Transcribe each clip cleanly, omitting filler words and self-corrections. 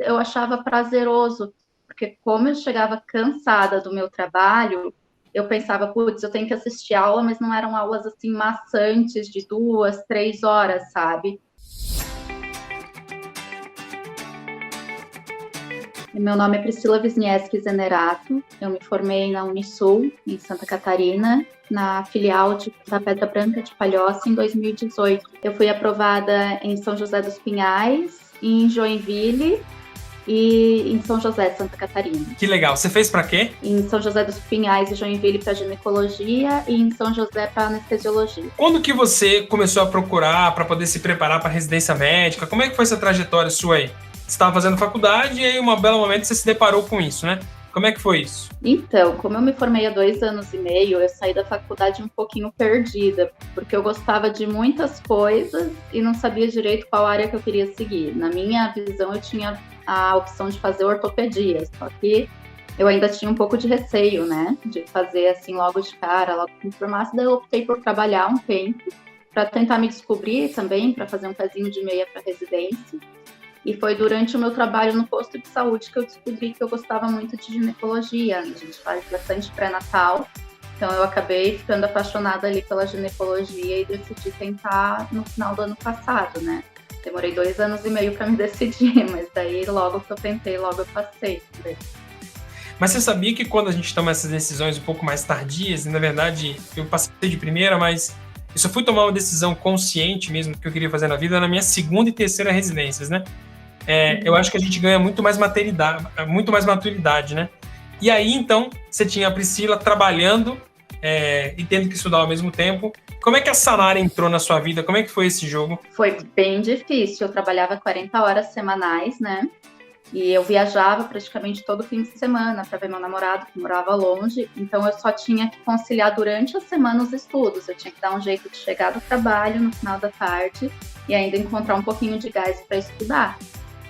eu achava prazeroso, porque como eu chegava cansada do meu trabalho, eu pensava, putz, eu tenho que assistir aula, mas não eram aulas assim maçantes de 2, 3 horas, sabe? Meu nome é Priscila Wisniewski Zenerato, eu me formei na Unisul, em Santa Catarina, na filial da Pedra Branca de Palhoça, em 2018. Eu fui aprovada em São José dos Pinhais, em Joinville e em São José, Santa Catarina. Que legal. Você fez para quê? Em São José dos Pinhais e Joinville para ginecologia e em São José para anestesiologia. Quando que você começou a procurar para poder se preparar para residência médica? Como é que foi essa trajetória sua aí? Você estava fazendo faculdade e aí, em um belo momento, você se deparou com isso, né? Como é que foi isso? Então, como eu me formei há 2 anos e meio, eu saí da faculdade um pouquinho perdida, porque eu gostava de muitas coisas e não sabia direito qual área que eu queria seguir. Na minha visão, eu tinha a opção de fazer ortopedia, só que eu ainda tinha um pouco de receio, né, de fazer assim logo de cara, logo que me formasse, daí eu optei por trabalhar um tempo para tentar me descobrir também, para fazer um pezinho de meia para residência. E foi durante o meu trabalho no posto de saúde que eu descobri que eu gostava muito de ginecologia. A gente faz bastante pré-natal, então eu acabei ficando apaixonada ali pela ginecologia e decidi tentar no final do ano passado, né? Demorei 2 anos e meio para me decidir, mas daí logo que eu tentei, logo eu passei. Mas você sabia que quando a gente toma essas decisões um pouco mais tardias, e na verdade eu passei de primeira, mas eu só fui tomar uma decisão consciente mesmo do que eu queria fazer na vida na minha segunda e terceira residências, né? Eu acho que a gente ganha muito mais maturidade, né? E aí, então, você tinha a Priscila trabalhando e tendo que estudar ao mesmo tempo. Como é que a Sanara entrou na sua vida? Como é que foi esse jogo? Foi bem difícil. Eu trabalhava 40 horas semanais, né? E eu viajava praticamente todo fim de semana para ver meu namorado, que morava longe. Então, eu só tinha que conciliar durante a semana os estudos. Eu tinha que dar um jeito de chegar do trabalho no final da tarde e ainda encontrar um pouquinho de gás para estudar.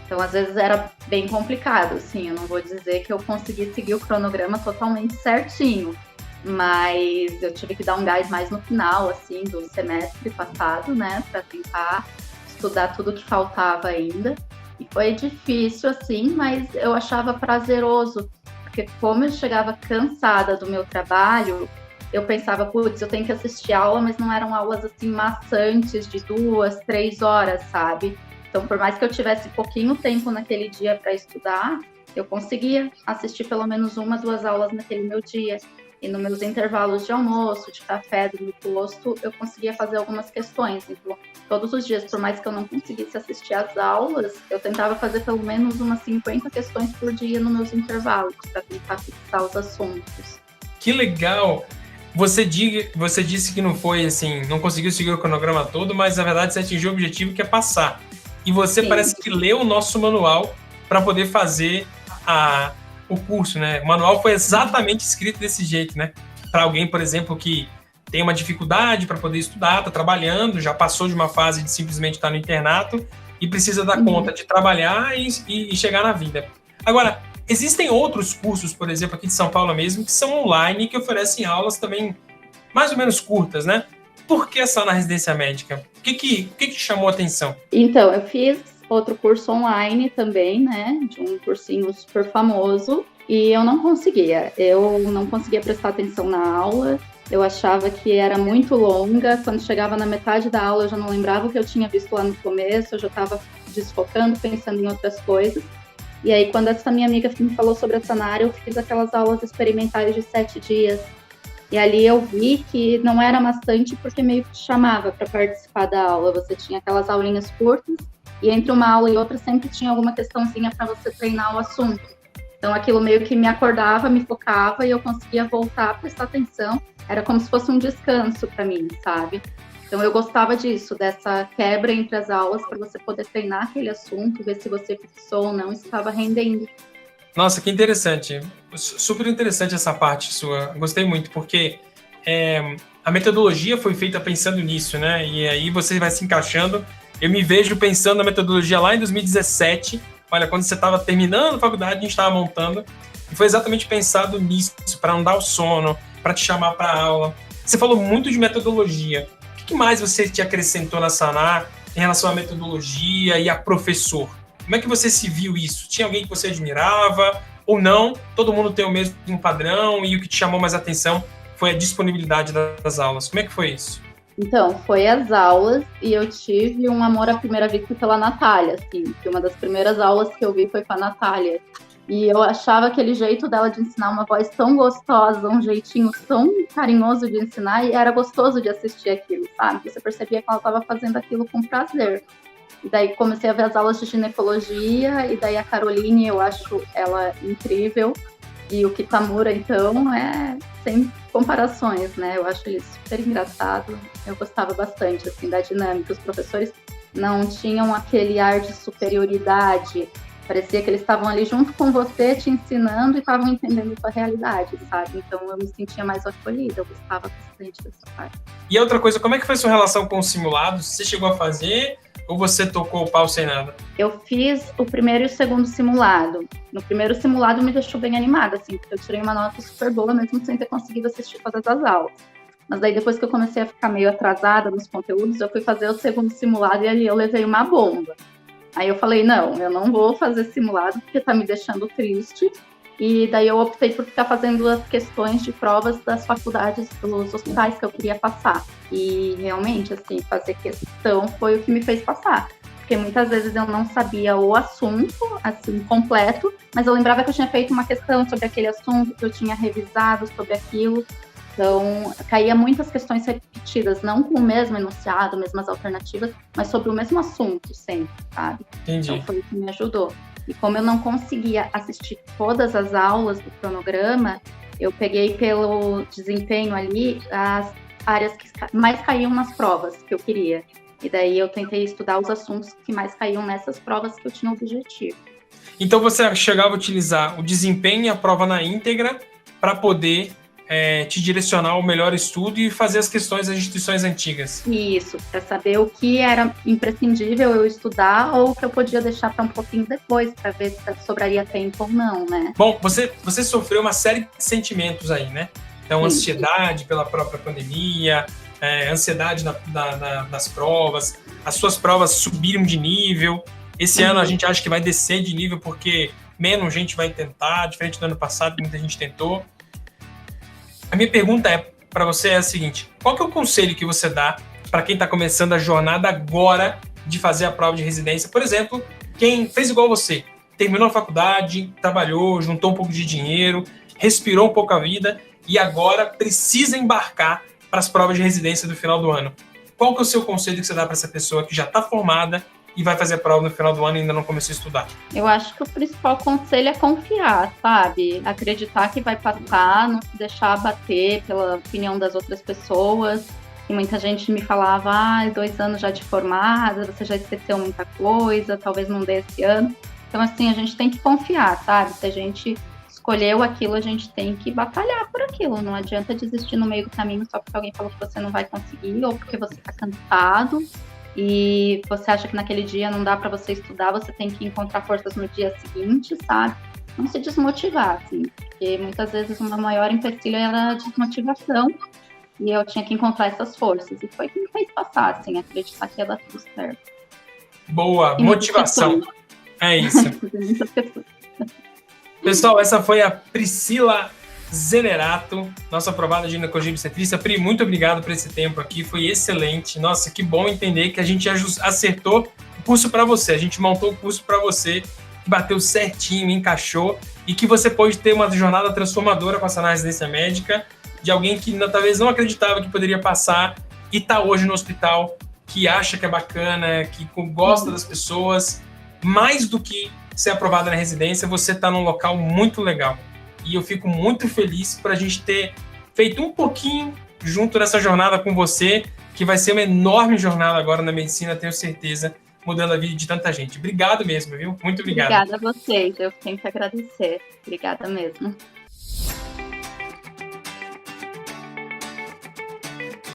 Então, às vezes era bem complicado, assim, eu não vou dizer que eu consegui seguir o cronograma totalmente certinho, mas eu tive que dar um gás mais no final, assim, do semestre passado, né, para tentar estudar tudo que faltava ainda. E foi difícil, assim, mas eu achava prazeroso, porque como eu chegava cansada do meu trabalho, eu pensava, putz, eu tenho que assistir aula, mas não eram aulas, assim, maçantes de 2, 3 horas, sabe? Então, por mais que eu tivesse pouquinho tempo naquele dia para estudar, eu conseguia assistir pelo menos 1, 2 aulas naquele meu dia. E nos meus intervalos de almoço, de café, do meu posto, eu conseguia fazer algumas questões. Então, todos os dias, por mais que eu não conseguisse assistir às aulas, eu tentava fazer pelo menos umas 50 questões por dia nos meus intervalos, para tentar fixar os assuntos. Que legal! Você disse que não foi assim, não conseguiu seguir o cronograma todo, mas na verdade você atingiu o objetivo que é passar. E você parece que leu o nosso manual para poder fazer o curso, né? O manual foi exatamente escrito desse jeito, né? Para alguém, por exemplo, que tem uma dificuldade para poder estudar, está trabalhando, já passou de uma fase de simplesmente estar no internato e precisa dar conta de trabalhar e chegar na vida. Agora, existem outros cursos, por exemplo, aqui de São Paulo mesmo, que são online, que oferecem aulas também mais ou menos curtas, né? Por que só na residência médica? O que chamou a atenção? Então, eu fiz outro curso online também, né? De um cursinho super famoso. E eu não conseguia. Eu não conseguia prestar atenção na aula. Eu achava que era muito longa. Quando chegava na metade da aula, eu já não lembrava o que eu tinha visto lá no começo. Eu já estava desfocando, pensando em outras coisas. E aí, quando essa minha amiga me falou sobre a Sanara, eu fiz aquelas aulas experimentais de 7 dias. E ali eu vi que não era bastante porque meio que te chamava para participar da aula. Você tinha aquelas aulinhas curtas e entre uma aula e outra sempre tinha alguma questãozinha para você treinar o assunto. Então aquilo meio que me acordava, me focava e eu conseguia voltar a prestar atenção. Era como se fosse um descanso para mim, sabe? Então eu gostava disso, dessa quebra entre as aulas para você poder treinar aquele assunto, ver se você fixou ou não, estava rendendo. Nossa, que interessante. Super interessante essa parte sua. Gostei muito, porque a metodologia foi feita pensando nisso, né? E aí você vai se encaixando. Eu me vejo pensando na metodologia lá em 2017. Olha, quando você estava terminando a faculdade, a gente estava montando. E foi exatamente pensado nisso, para não dar o sono, para te chamar para a aula. Você falou muito de metodologia. O que mais você te acrescentou na Sanar em relação à metodologia e a professor? Como é que você se viu isso? Tinha alguém que você admirava ou não? Todo mundo tem o mesmo padrão e o que te chamou mais atenção foi a disponibilidade das aulas. Como é que foi isso? Então, foi as aulas e eu tive um amor à primeira vista pela Natália, assim, que uma das primeiras aulas que eu vi foi com a Natália. E eu achava aquele jeito dela de ensinar, uma voz tão gostosa, um jeitinho tão carinhoso de ensinar, e era gostoso de assistir aquilo, sabe? Você percebia que ela estava fazendo aquilo com prazer. E daí comecei a ver as aulas de ginecologia, e daí a Caroline, eu acho ela incrível. E o Kitamura, então, é sem comparações, né? Eu acho ele super engraçado. Eu gostava bastante, assim, da dinâmica. Os professores não tinham aquele ar de superioridade. Parecia que eles estavam ali junto com você, te ensinando e estavam entendendo a sua realidade, sabe? Então, eu me sentia mais acolhida. Eu gostava bastante dessa parte. E outra coisa, como é que foi sua relação com os simulados? Você chegou a fazer ou você tocou o pau sem nada? Eu fiz o primeiro e o segundo simulado. No primeiro simulado me deixou bem animada, assim, porque eu tirei uma nota super boa, mesmo sem ter conseguido assistir todas as aulas. Mas daí depois que eu comecei a ficar meio atrasada nos conteúdos, eu fui fazer o segundo simulado e ali eu levei uma bomba. Aí eu falei, não, eu não vou fazer simulado porque tá me deixando triste. E daí eu optei por ficar fazendo as questões de provas das faculdades, dos hospitais que eu queria passar. E realmente, assim, fazer questão foi o que me fez passar. Porque muitas vezes eu não sabia o assunto, assim, completo, mas eu lembrava que eu tinha feito uma questão sobre aquele assunto, que eu tinha revisado sobre aquilo. Então, caía muitas questões repetidas, não com o mesmo enunciado, mesmas alternativas, mas sobre o mesmo assunto sempre, sabe? Entendi. Então, foi o que me ajudou. E como eu não conseguia assistir todas as aulas do cronograma, eu peguei pelo desempenho ali as áreas que mais caíam nas provas que eu queria. E daí eu tentei estudar os assuntos que mais caíam nessas provas que eu tinha objetivo. Então você chegava a utilizar o desempenho e a prova na íntegra para poder te direcionar ao melhor estudo e fazer as questões das instituições antigas. Isso, para saber o que era imprescindível eu estudar ou o que eu podia deixar para um pouquinho depois, para ver se sobraria tempo ou não, né? Bom, você sofreu uma série de sentimentos aí, né? Então, ansiedade pela própria pandemia, ansiedade nas provas, as suas provas subiram de nível. Esse ano a gente acha que vai descer de nível porque menos gente vai tentar, diferente do ano passado, que muita gente tentou. A minha pergunta para você é a seguinte: qual que é o conselho que você dá para quem está começando a jornada agora de fazer a prova de residência? Por exemplo, quem fez igual você, terminou a faculdade, trabalhou, juntou um pouco de dinheiro, respirou um pouco a vida e agora precisa embarcar para as provas de residência do final do ano. Qual que é o seu conselho que você dá para essa pessoa que já está formada e vai fazer a prova no final do ano e ainda não começou a estudar? Eu acho que o principal conselho é confiar, sabe? Acreditar que vai passar, não se deixar abater pela opinião das outras pessoas. E muita gente me falava, 2 anos já de formada, você já esqueceu muita coisa, talvez não dê esse ano. Então, assim, a gente tem que confiar, sabe? Se a gente escolheu aquilo, a gente tem que batalhar por aquilo. Não adianta desistir no meio do caminho só porque alguém falou que você não vai conseguir ou porque você está cansado e você acha que naquele dia não dá para você estudar, você tem que encontrar forças no dia seguinte, sabe? Não se desmotivar, assim, porque muitas vezes uma maior empecilho era a desmotivação e eu tinha que encontrar essas forças. E foi o que me fez passar, assim, acreditar que ia dar tudo certo. Boa, motivação. É isso. Pessoal, essa foi a Priscila Zenerato, nossa aprovada de ginecologia obstetrícia. Pri, muito obrigado por esse tempo aqui, foi excelente. Nossa, que bom entender que a gente acertou o curso para você, a gente montou o curso para você, que bateu certinho, encaixou, e que você pode ter uma jornada transformadora com essa residência médica, de alguém que talvez não acreditava que poderia passar e está hoje no hospital, que acha que é bacana, que gosta das pessoas. Mais do que ser aprovada na residência, você está num local muito legal. E eu fico muito feliz por a gente ter feito um pouquinho junto nessa jornada com você, que vai ser uma enorme jornada agora na medicina, tenho certeza, mudando a vida de tanta gente. Obrigado mesmo, viu? Muito obrigado. Obrigada a vocês, eu tenho que agradecer. Obrigada mesmo.